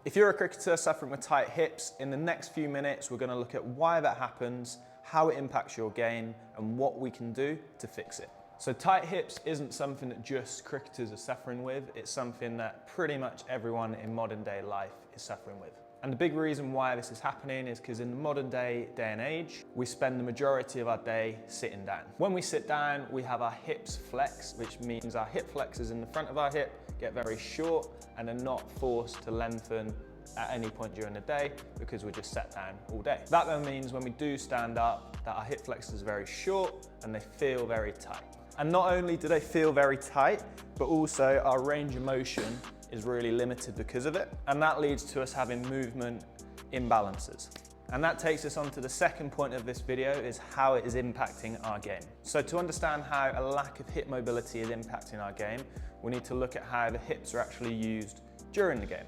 If you're a cricketer suffering with tight hips, in the next few minutes we're going to look at why that happens, how it impacts your game, and what we can do to fix it. So tight hips isn't something that just cricketers are suffering with, it's something that pretty much everyone in modern day life is suffering with. And the big reason why this is happening is because in the modern day and age, we spend the majority of our day sitting down. When we sit down, we have our hips flex, which means our hip flexors in the front of our hip get very short and are not forced to lengthen at any point during the day because we're just sat down all day. That then means when we do stand up that our hip flexors are very short and they feel very tight. And not only do they feel very tight, but also our range of motion is really limited because of it. And that leads to us having movement imbalances. And that takes us on to the second point of this video, is how it is impacting our game. So to understand how a lack of hip mobility is impacting our game, we need to look at how the hips are actually used during the game.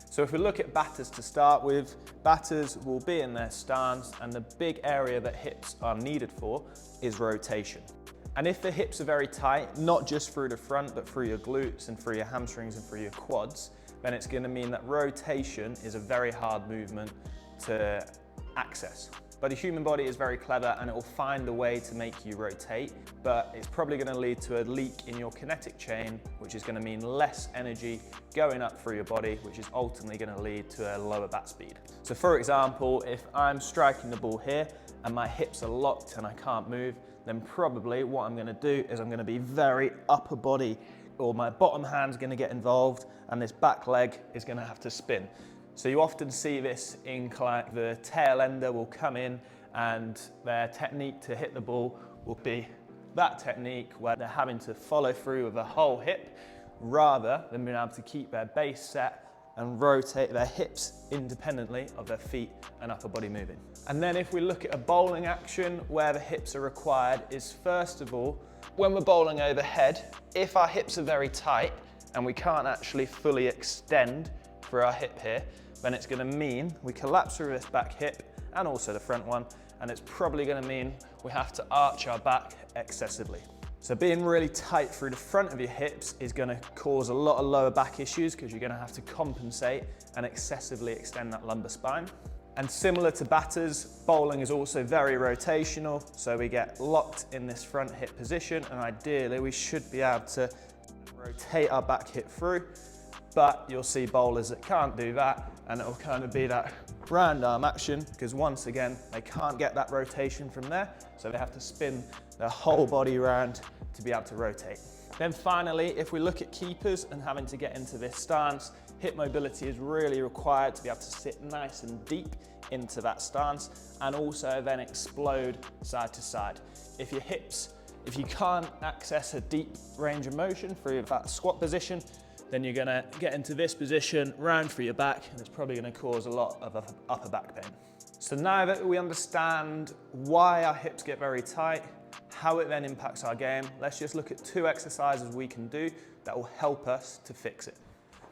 So if we look at batters to start with, batters will be in their stance, and the big area that hips are needed for is rotation. And if the hips are very tight, not just through the front, but through your glutes and through your hamstrings and through your quads, then it's going to mean that rotation is a very hard movement to access. But the human body is very clever and it will find a way to make you rotate, but it's probably going to lead to a leak in your kinetic chain, which is going to mean less energy going up through your body, which is ultimately going to lead to a lower bat speed. So for example, if I'm striking the ball here and my hips are locked and I can't move, then probably what I'm going to do is I'm going to be very upper body, or my bottom hand's going to get involved and this back leg is going to have to spin. So you often see this in the tail ender will come in and their technique to hit the ball will be that technique where they're having to follow through with the whole hip rather than being able to keep their base set and rotate their hips independently of their feet and upper body moving. And then if we look at a bowling action where the hips are required, is first of all, when we're bowling overhead, if our hips are very tight and we can't actually fully extend through our hip here, then it's going to mean we collapse through this back hip and also the front one, and it's probably going to mean we have to arch our back excessively. So being really tight through the front of your hips is going to cause a lot of lower back issues because you're going to have to compensate and excessively extend that lumbar spine. And similar to batters, bowling is also very rotational, so we get locked in this front hip position and ideally we should be able to rotate our back hip through, but you'll see bowlers that can't do that and it'll kind of be that round arm action because once again they can't get that rotation from there, so they have to spin their whole body around to be able to rotate. Then finally, if we look at keepers and having to get into this stance, hip mobility is really required to be able to sit nice and deep into that stance and also then explode side to side. If you can't access a deep range of motion through that squat position, then you're going to get into this position, round through your back, and it's probably going to cause a lot of upper back pain. So now that we understand why our hips get very tight, how it then impacts our game, let's just look at 2 exercises we can do that will help us to fix it.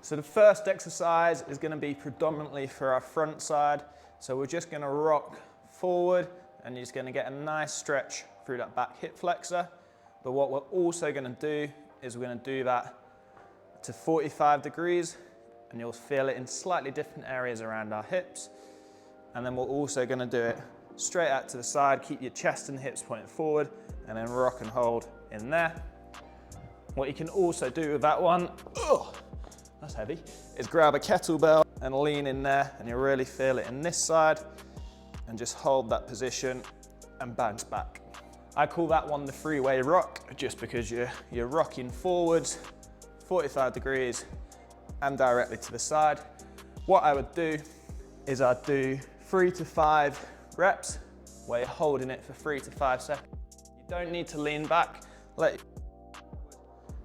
So the first exercise is going to be predominantly for our front side. So we're just going to rock forward and you're just going to get a nice stretch through that back hip flexor. But what we're also going to do is we're going to do that to 45 degrees and you'll feel it in slightly different areas around our hips. And then we're also going to do it straight out to the side, keep your chest and hips pointed forward and then rock and hold in there. What you can also do with that one, that's heavy, is grab a kettlebell and lean in there and you'll really feel it in this side and just hold that position and bounce back. I call that one the freeway rock just because you're rocking forwards 45 degrees and directly to the side. What I would do is I'd do 3 to 5 reps where you're holding it for 3 to 5 seconds. You don't need to lean back,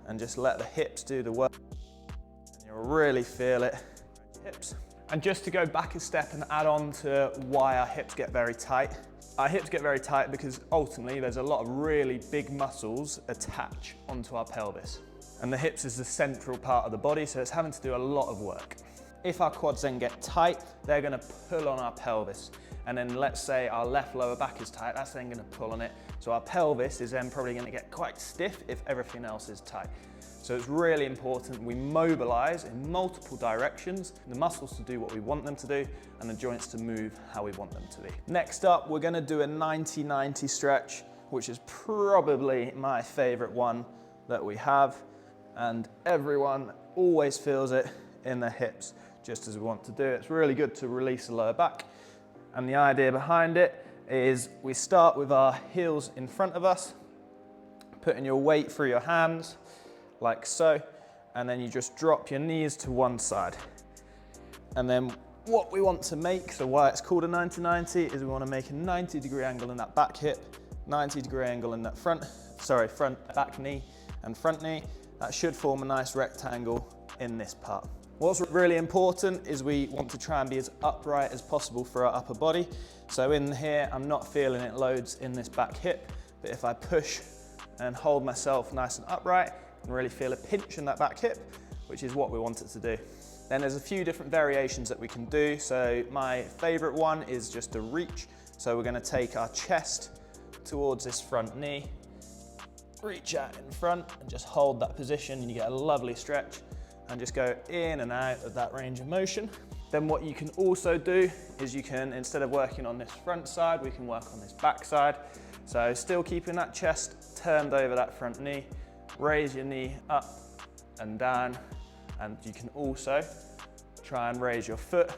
and just let the hips do the work. And you'll really feel it in your hips. And just to go back a step and add on to why our hips get very tight. Our hips get very tight because ultimately there's a lot of really big muscles attach onto our pelvis. And the hips is the central part of the body, so it's having to do a lot of work. If our quads then get tight, they're going to pull on our pelvis. And then let's say our left lower back is tight, that's then going to pull on it. So our pelvis is then probably going to get quite stiff if everything else is tight. So it's really important we mobilize in multiple directions, the muscles to do what we want them to do, and the joints to move how we want them to be. Next up, we're gonna do a 90-90 stretch, which is probably my favorite one that we have, and everyone always feels it in their hips, just as we want to do. It's really good to release the lower back. And the idea behind it is we start with our heels in front of us, putting your weight through your hands, like so, and then you just drop your knees to one side. And then what we want to make, so why it's called a 90-90, is we want to make a 90-degree angle in that back hip, 90-degree angle in that front back knee and front knee. That should form a nice rectangle in this part. What's really important is we want to try and be as upright as possible for our upper body. So in here, I'm not feeling it loads in this back hip, but if I push and hold myself nice and upright, I can really feel a pinch in that back hip, which is what we want it to do. Then there's a few different variations that we can do. So my favorite one is just a reach. So we're gonna take our chest towards this front knee, reach out in front and just hold that position, and you get a lovely stretch, and just go in and out of that range of motion. Then what you can also do is you can, instead of working on this front side, we can work on this back side. So still keeping that chest turned over that front knee, raise your knee up and down, and you can also try and raise your foot,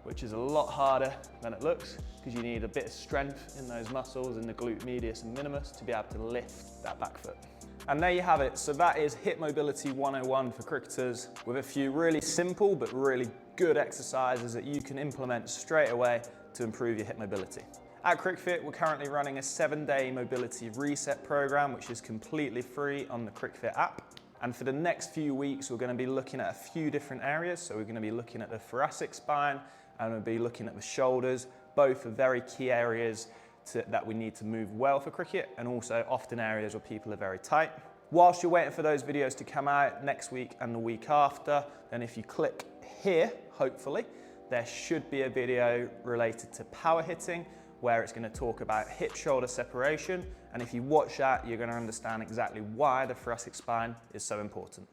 which is a lot harder than it looks, because you need a bit of strength in those muscles in the glute medius and minimus to be able to lift that back foot. And there you have it. So that is Hip Mobility 101 for cricketers, with a few really simple but really good exercises that you can implement straight away to improve your hip mobility. At CricFit, we're currently running a 7-day mobility reset program, which is completely free on the CricFit app. And for the next few weeks, we're going to be looking at a few different areas. So we're going to be looking at the thoracic spine, and we'll be looking at the shoulders. Both are very key areas that we need to move well for cricket, and also often areas where people are very tight. Whilst you're waiting for those videos to come out next week and the week after, then if you click here, hopefully, there should be a video related to power hitting, where it's going to talk about hip-shoulder separation. And if you watch that, you're going to understand exactly why the thoracic spine is so important.